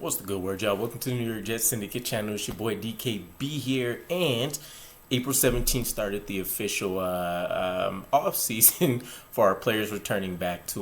What's the good word, y'all? Welcome to the New York Jets Syndicate channel. It's your boy DKB here, and April 17th started the official off-season for our players returning back to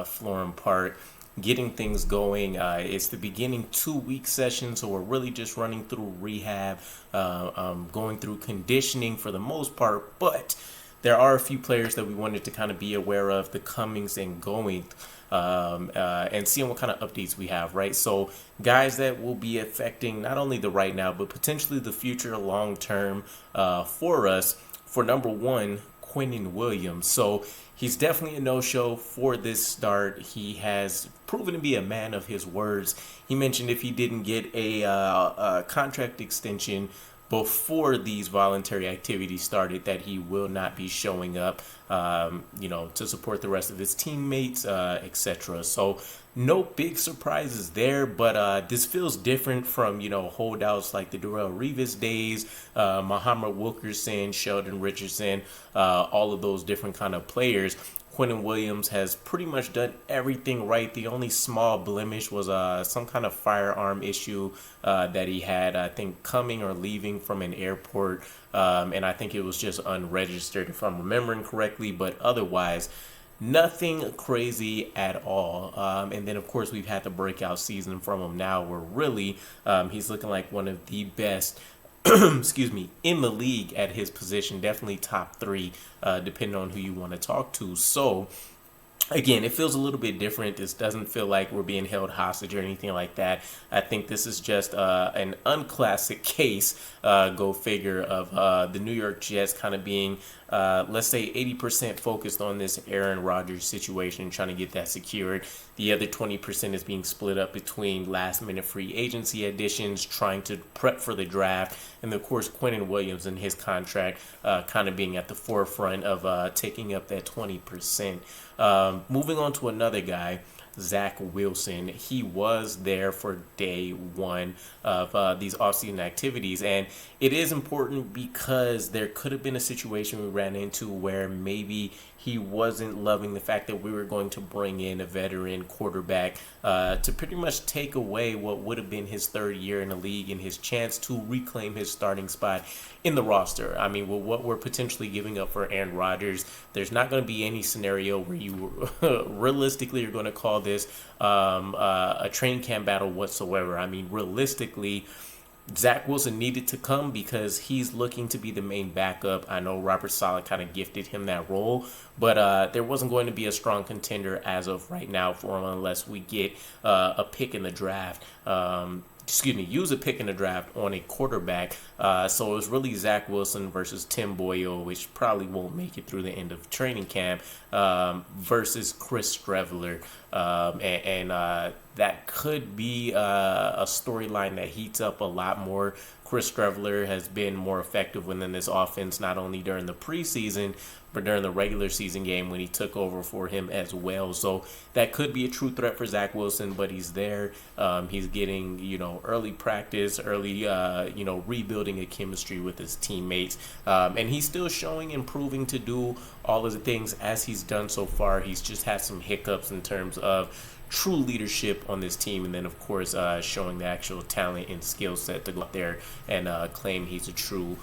Florham Park, getting things going. It's the beginning 2-week session, so we're really just running through rehab, going through conditioning for the most part, but there are a few players that we wanted to kind of be aware of the comings and goings, and seeing what kind of updates we have, right? So guys that will be affecting not only the right now, but potentially the future long term for us. For number one, Quinnen Williams. So he's definitely a no-show for this start. He has proven to be a man of his words. He mentioned if he didn't get a contract extension before these voluntary activities started, that he will not be showing up, to support the rest of his teammates, etc. So no big surprises there, but this feels different from, holdouts like the Darrelle Revis days, Muhammad Wilkerson, Sheldon Richardson, all of those different kind of players. Quinnen Williams has pretty much done everything right. The only small blemish was some kind of firearm issue that he had, I think, coming or leaving from an airport. And I think it was just unregistered, if I'm remembering correctly. But otherwise, nothing crazy at all. And then, of course, we've had the breakout season from him now where really he's looking like one of the best in the league at his position, definitely top 3, depending on who you want to talk to. So again, it feels a little bit different. This doesn't feel like we're being held hostage or anything like that. I think this is just an unclassic case, go figure, of the New York Jets kind of being, let's say, 80% focused on this Aaron Rodgers situation, trying to get that secured. The other 20% is being split up between last-minute free agency additions, trying to prep for the draft, and of course, Quinnen Williams and his contract kind of being at the forefront of taking up that 20%. Moving on to another guy, Zach Wilson. He was there for day one of these offseason activities, and it is important because there could have been a situation we ran into where maybe he wasn't loving the fact that we were going to bring in a veteran quarterback to pretty much take away what would have been his 3rd year in the league and his chance to reclaim his starting spot in the roster. I mean, with what we're potentially giving up for Aaron Rodgers, there's not going to be any scenario where you realistically are going to call this a train camp battle whatsoever. I mean, realistically, Zach Wilson needed to come because he's looking to be the main backup. I know Robert Saleh kind of gifted him that role, but there wasn't going to be a strong contender as of right now for him unless we get a pick in the draft. Use a pick in the draft on a quarterback. So it was really Zach Wilson versus Tim Boyle, which probably won't make it through the end of training camp, versus Chris Streveler. And that could be a storyline that heats up a lot more. Chris Streveler has been more effective within this offense, not only during the preseason, but during the regular season game when he took over for him as well. So that could be a true threat for Zach Wilson, but he's there. He's getting, early practice, early, rebuilding a chemistry with his teammates. And he's still showing and proving to do all of the things as he's done so far. He's just had some hiccups in terms of true leadership on this team, and then of course showing the actual talent and skill set to go out there and claim he's a true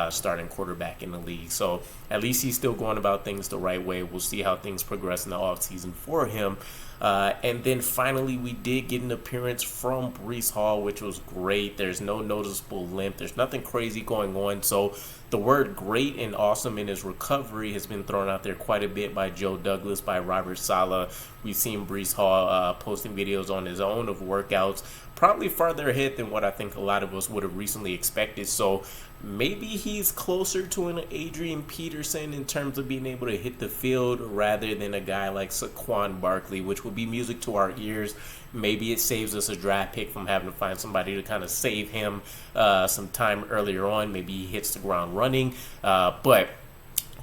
starting quarterback in the league. So at least he's still going about things the right way. We'll see how things progress in the offseason for him. And then finally, we did get an appearance from Breece Hall, which was great. There's no noticeable limp. There's nothing crazy going on. So the word great and awesome in his recovery has been thrown out there quite a bit by Joe Douglas, by Robert Saleh. We've seen Breece Hall posting videos on his own of workouts, probably farther ahead than what I think a lot of us would have recently expected. So maybe he's closer to an Adrian Peterson in terms of being able to hit the field rather than a guy like Saquon Barkley, which would be music to our ears. Maybe it saves us a draft pick from having to find somebody to kind of save him some time earlier on. Maybe he hits the ground running. But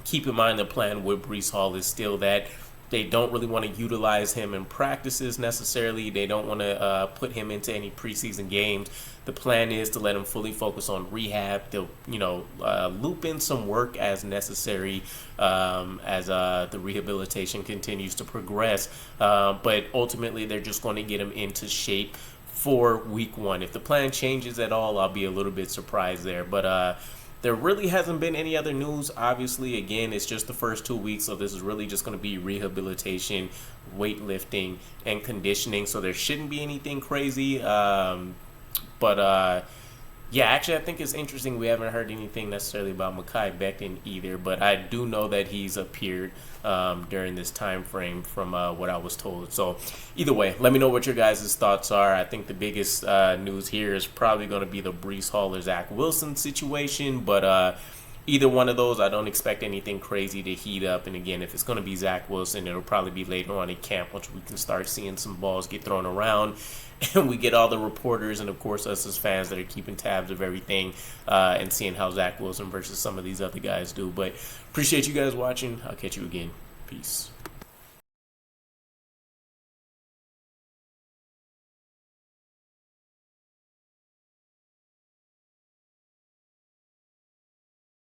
keep in mind the plan with Breece Hall is still that they don't really want to utilize him in practices necessarily. They don't want to put him into any preseason games. The plan is to let him fully focus on rehab. They'll, loop in some work as necessary as the rehabilitation continues to progress. But ultimately, they're just going to get him into shape for week 1. If the plan changes at all, I'll be a little bit surprised there. But there really hasn't been any other news. Obviously, again, it's just the first 2 weeks, so this is really just going to be rehabilitation, weightlifting, and conditioning. So there shouldn't be anything crazy. Yeah, actually, I think it's interesting. We haven't heard anything necessarily about Mekhi Becton either, but I do know that he's appeared during this time frame from what I was told. So either way, let me know what your guys' thoughts are. I think the biggest news here is probably going to be the Breece Hall or Zach Wilson situation, but either one of those, I don't expect anything crazy to heat up. And again, if it's going to be Zach Wilson, it'll probably be later on in camp once we can start seeing some balls get thrown around. And we get all the reporters and, of course, us as fans that are keeping tabs of everything and seeing how Zach Wilson versus some of these other guys do. But appreciate you guys watching. I'll catch you again. Peace.